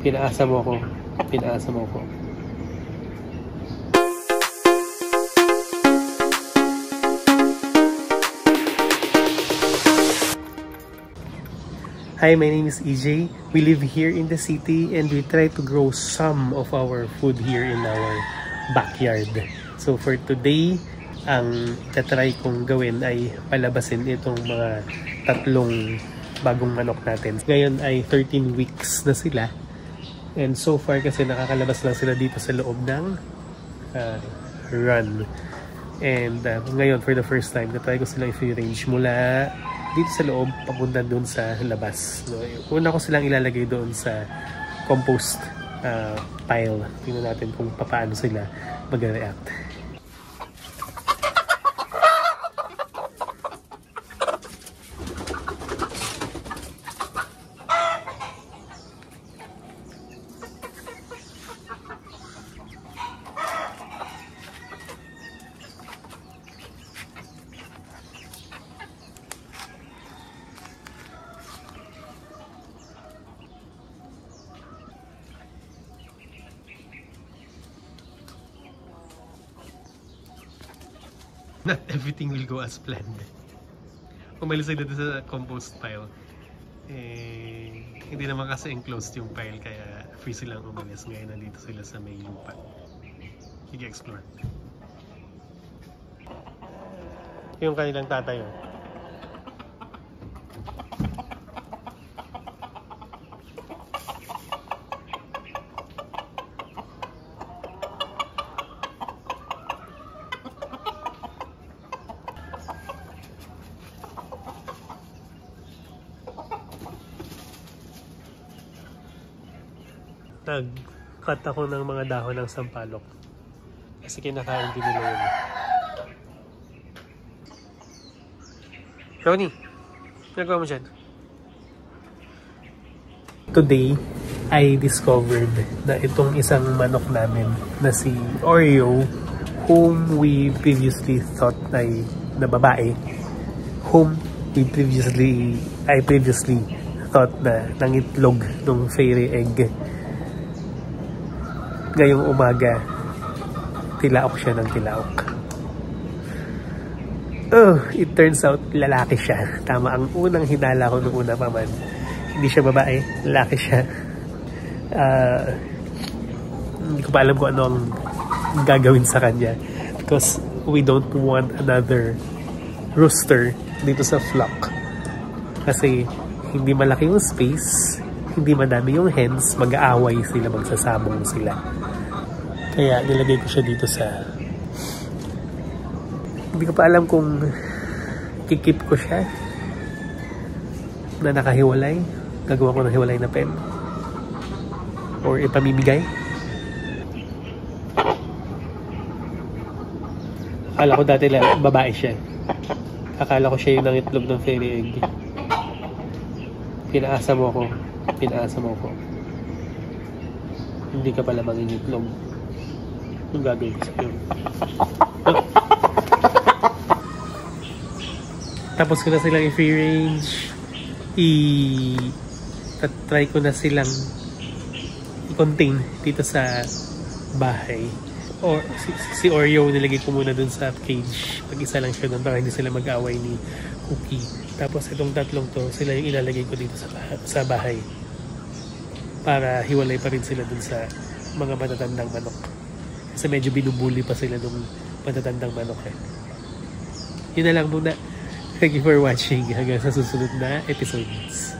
Pinaasa mo ko. Pinaasa mo ko. Hi, my name is EJ. We live here in the city and we try to grow some of our food here in our backyard. So for today, ang tatry kong gawin ay palabasin itong mga tatlong bagong manok natin. Ngayon ay 13 weeks na sila. And so far kasi nakakalabas lang sila dito sa loob ng run. And ngayon for the first time, natry ko silang i-free range mula dito sa loob, papunta doon sa labas. So, una ko silang ilalagay doon sa compost pile. Tingnan natin kung paano sila mag-react. Not everything will go as planned. Umalis sila doon sa compost pile. Hindi naman kasi enclosed yung pile kaya free silang umalis. Ngayon nandito sila sa may lupa. Sige, explore. Yung kanilang tatay. Nag-cut ako ng mga dahon ng sampalok kasi kinakain din nila yun. Ronnie, nagawa mo dyan? Today, I discovered na itong isang manok namin na si Oreo, whom we previously thought ay na babae, I previously thought na nangitlog ng fairy egg. Ngayong umaga, tilaok siya ng tilaok. It turns out, lalaki siya. Tama ang unang hinala ko nung una pa man. Hindi siya babae, lalaki siya. Hindi ko pa alam kung ano ang gagawin sa kanya. Because we don't want another rooster dito sa flock. Kasi hindi malaki yung space, hindi madami yung hens, mag-aaway sila, magsasabong sila. Kaya nilagay ko siya dito sa... Hindi ko pa alam kung kikip ko siya na nakahiwalay. Gagawa ko ng hiwalay na pen. Or ipamimigay. Akala ko dati babae siya. Akala ko siya yung nangitlog ng fairy egg. Pinaasa mo ko. Pinaasa mo ko. Hindi ka pala mangingitlog. Yung gagawin ko sa'yo. Tapos ko na silang i-free range. I-try ko na silang i-contain dito sa bahay. Or si Oreo, nilagay ko muna dun sa cage. Pag-isa lang siya dun para hindi sila mag-away ni Cookie. Tapos itong tatlong to, sila yung ilalagay ko dito sa bahay. Para hiwalay pa rin sila dun sa mga matatandang manok. Kasi medyo binubuli pa sila nung matatandang manok eh. Yun na lang muna. Thank you for watching. Hanggang sa susunod na episodes.